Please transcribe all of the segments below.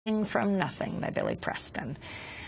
From Nothing by Billy Preston.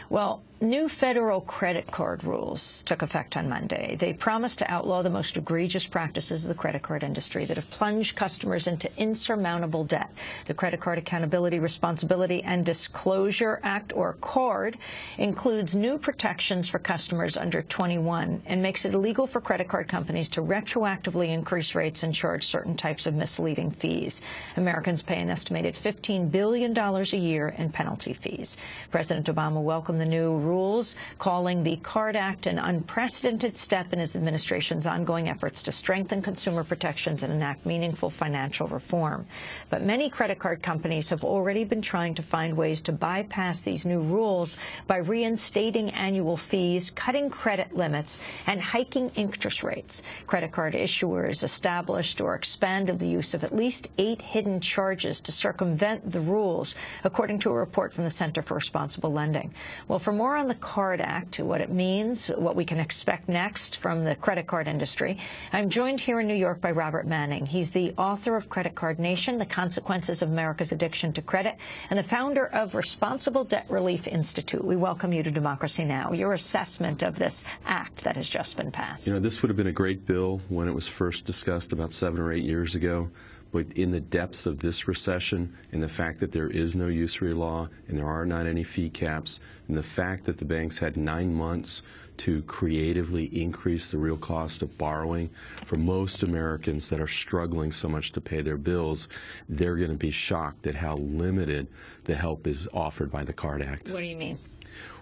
Well, new federal credit card rules took effect on Monday. They promise to outlaw the most egregious practices of the credit card industry that have plunged customers into insurmountable debt. The Credit Card Accountability, Responsibility and Disclosure Act, or CARD, includes new protections for customers under 21 and makes it illegal for credit card companies to retroactively increase rates and charge certain types of misleading fees. Americans pay an estimated $15 billion a year in penalty fees. President Obama welcomed the new rules, calling the CARD Act an unprecedented step in his administration's ongoing efforts to strengthen consumer protections and enact meaningful financial reform. But many credit card companies have already been trying to find ways to bypass these new rules by reinstating annual fees, cutting credit limits, and hiking interest rates. Credit card issuers established or expanded the use of at least 8 hidden charges to circumvent the rules, according to a report from the Center for Responsible Lending. Well, for more on the CARD Act, what it means, what we can expect next from the credit card industry, I'm joined here in New York by Robert Manning. He's the author of Credit Card Nation, The Consequences of America's Addiction to Credit, and the founder of Responsible Debt Relief Institute. We welcome you to Democracy Now! Your assessment of this act that has just been passed. You know, this would have been a great bill when it was first discussed about 7 or 8 years ago. But in the depths of this recession, and the fact that there is no usury law and there are not any fee caps, and the fact that the banks had 9 months to creatively increase the real cost of borrowing for most Americans that are struggling so much to pay their bills, they're going to be shocked at how limited the help is offered by the CARD Act. What do you mean?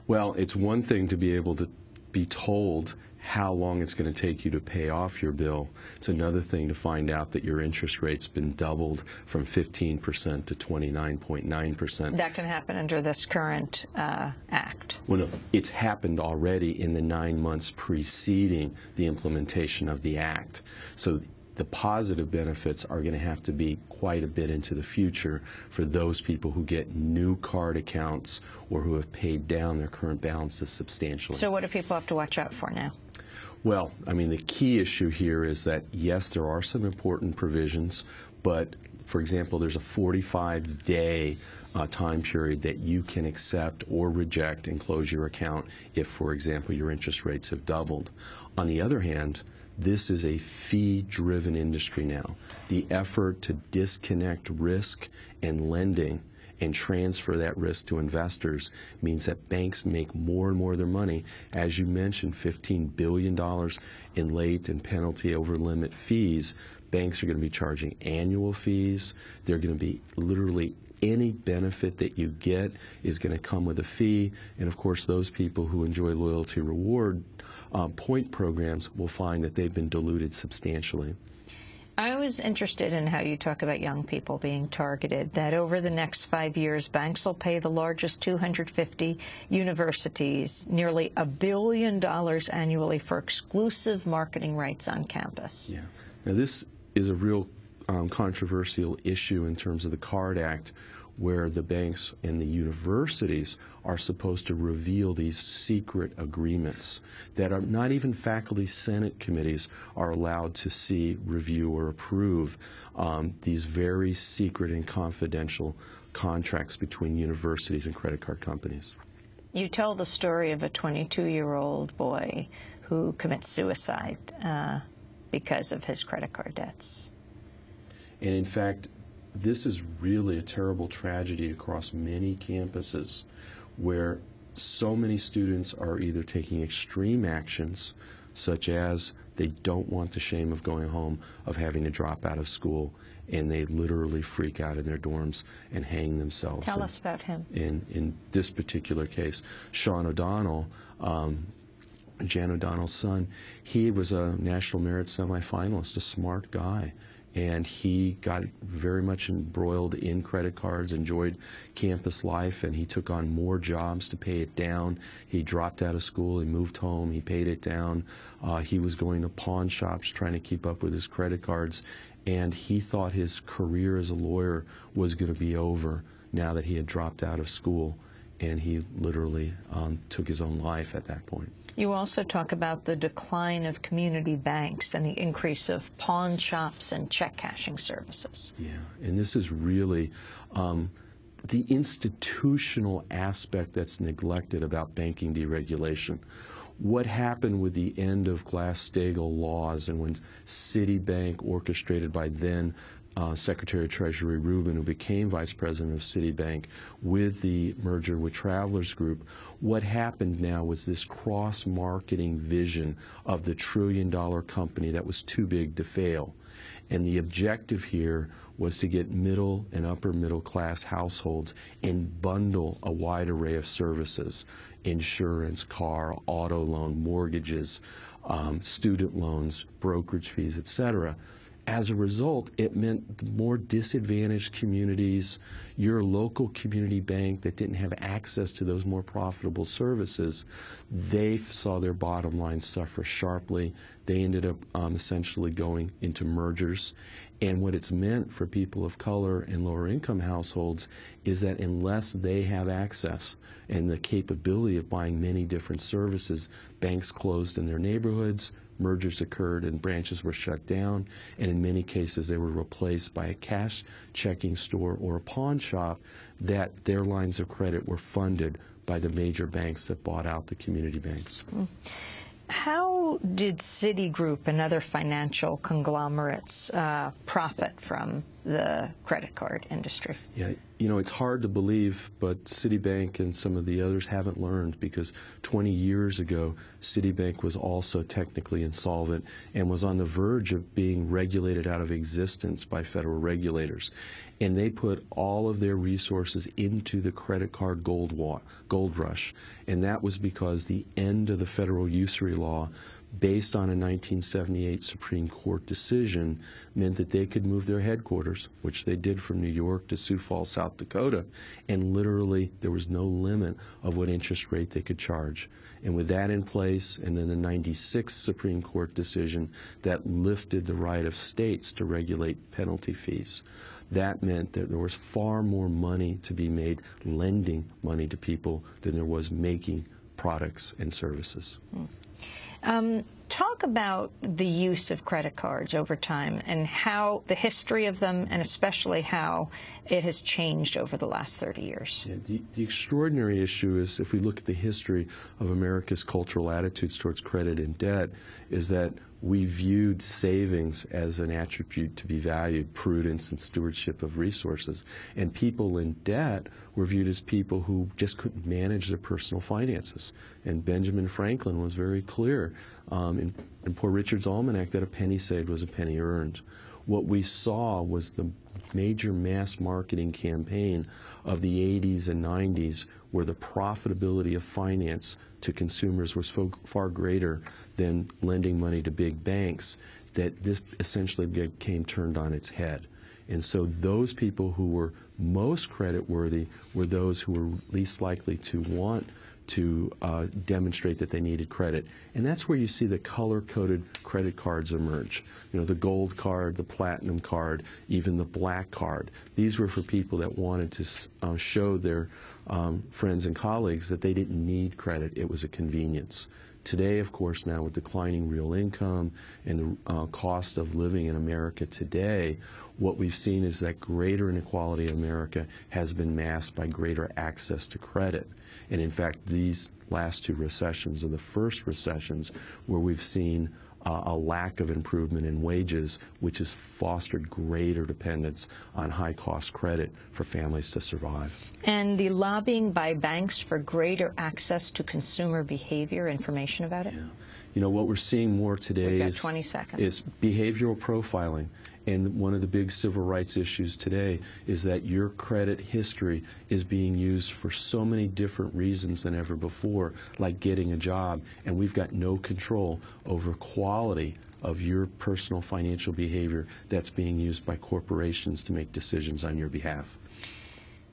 Well, it's one thing to be able to be told how long it's going to take you to pay off your bill. It's another thing to find out that your interest rate's been doubled from 15% to 29.9%. That can happen under this current act. Well, no, it's happened already in the 9 months preceding the implementation of the act. So the positive benefits are going to have to be quite a bit into the future for those people who get new card accounts or who have paid down their current balances substantially. So what do people have to watch out for now? Well, I mean, the key issue here is that, yes, there are some important provisions, but, for example, there's a 45-day time period that you can accept or reject and close your account if, for example, your interest rates have doubled. On the other hand, this is a fee-driven industry now. The effort to disconnect risk and lending and transfer that risk to investors means that banks make more and more of their money. As you mentioned, $15 billion in late and penalty over limit fees. Banks are going to be charging annual fees. They're going to be literally any benefit that you get is going to come with a fee. And of course, those people who enjoy loyalty reward point programs will find that they've been diluted substantially. I was interested in how you talk about young people being targeted, that over the next 5 years, banks will pay the largest 250 universities nearly $1 billion annually for exclusive marketing rights on campus. Yeah. Now, this is a real controversial issue in terms of the CARD Act, where the banks and the universities are supposed to reveal these secret agreements that are not even faculty senate committees are allowed to see, review, or approve these very secret and confidential contracts between universities and credit card companies. You tell the story of a 22-year-old boy who commits suicide because of his credit card debts. And in fact, this is really a terrible tragedy across many campuses where so many students are either taking extreme actions, such as they don't want the shame of going home, of having to drop out of school, and they literally freak out in their dorms and hang themselves. Tell us about him. In this particular case, Sean O'Donnell, Jan O'Donnell's son, he was a National Merit semifinalist, a smart guy. And he got very much embroiled in credit cards, enjoyed campus life, and he took on more jobs to pay it down. He dropped out of school, he moved home, he paid it down. He was going to pawn shops trying to keep up with his credit cards, and he thought his career as a lawyer was going to be over now that he had dropped out of school, and he literally took his own life at that point. You also talk about the decline of community banks and the increase of pawn shops and check cashing services. Yeah, and this is really the institutional aspect that's neglected about banking deregulation. What happened with the end of Glass-Steagall laws and when Citibank, orchestrated by then Secretary of Treasury Rubin, who became Vice President of Citibank, with the merger with Travelers Group, what happened now was this cross-marketing vision of the trillion-dollar company that was too big to fail. And the objective here was to get middle and upper middle class households and bundle a wide array of services: insurance, car, auto loan, mortgages, student loans, brokerage fees, etc. As a result, it meant the more disadvantaged communities, your local community bank that didn't have access to those more profitable services, they saw their bottom line suffer sharply. They ended up essentially going into mergers. And what it's meant for people of color and lower income households is that unless they have access and the capability of buying many different services, banks closed in their neighborhoods, mergers occurred and branches were shut down, and in many cases they were replaced by a cash checking store or a pawn shop, that their lines of credit were funded by the major banks that bought out the community banks. How did Citigroup and other financial conglomerates profit from the credit card industry? Yeah, you know, it's hard to believe, but Citibank and some of the others haven't learned, because 20 years ago, Citibank was also technically insolvent and was on the verge of being regulated out of existence by federal regulators. And they put all of their resources into the credit card gold rush. And that was because the end of the federal usury law, based on a 1978 Supreme Court decision, meant that they could move their headquarters, which they did from New York to Sioux Falls, South Dakota, and literally there was no limit of what interest rate they could charge. And with that in place, and then the 96 Supreme Court decision that lifted the right of states to regulate penalty fees, that meant that there was far more money to be made lending money to people than there was making products and services. Talk about the use of credit cards over time and how the history of them, and especially how it has changed over the last 30 years. Yeah, the extraordinary issue is, if we look at the history of America's cultural attitudes towards credit and debt, is that we viewed savings as an attribute to be valued, prudence and stewardship of resources. And people in debt were viewed as people who just couldn't manage their personal finances. And Benjamin Franklin was very clear in Poor Richard's Almanac that a penny saved was a penny earned. What we saw was the major mass marketing campaign of the 80s and 90s, where the profitability of finance to consumers was far greater than lending money to big banks, that this essentially became turned on its head. And so those people who were most creditworthy were those who were least likely to want to demonstrate that they needed credit. And that's where you see the color-coded credit cards emerge. You know, the gold card, the platinum card, even the black card. These were for people that wanted to show their friends and colleagues that they didn't need credit. It was a convenience. Today, of course, now with declining real income and the cost of living in America today, what we've seen is that greater inequality in America has been masked by greater access to credit. And in fact, these last two recessions are the first recessions where we've seen a lack of improvement in wages, which has fostered greater dependence on high-cost credit for families to survive. And the lobbying by banks for greater access to consumer behavior, information about it? Yeah. You know, what we're seeing more today is behavioral profiling. And one of the big civil rights issues today is that your credit history is being used for so many different reasons than ever before, like getting a job, and we've got no control over quality of your personal financial behavior that's being used by corporations to make decisions on your behalf.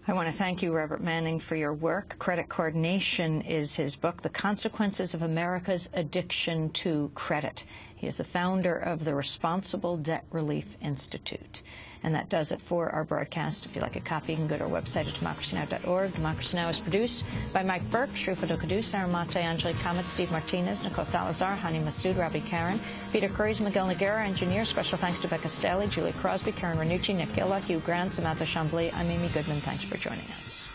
I want to thank you, Robert Manning, for your work. Credit Card Nation is his book, The Consequences of America's Addiction to Credit. He is the founder of the Responsible Debt Relief Institute. And that does it for our broadcast. If you'd like a copy, you can go to our website at democracynow.org. Democracy Now! Is produced by Mike Burke, Shrufa Dokadu, Sarah Mate, Angelique Comet, Steve Martinez, Nicole Salazar, Hani Massoud, Robbie Karen, Peter Curries, Miguel Noguera, engineer. Special thanks to Becca Staley, Julie Crosby, Karen Renucci, Nick Gilla, Hugh Grant, Samantha Chambly. I'm Amy Goodman. Thanks for joining us.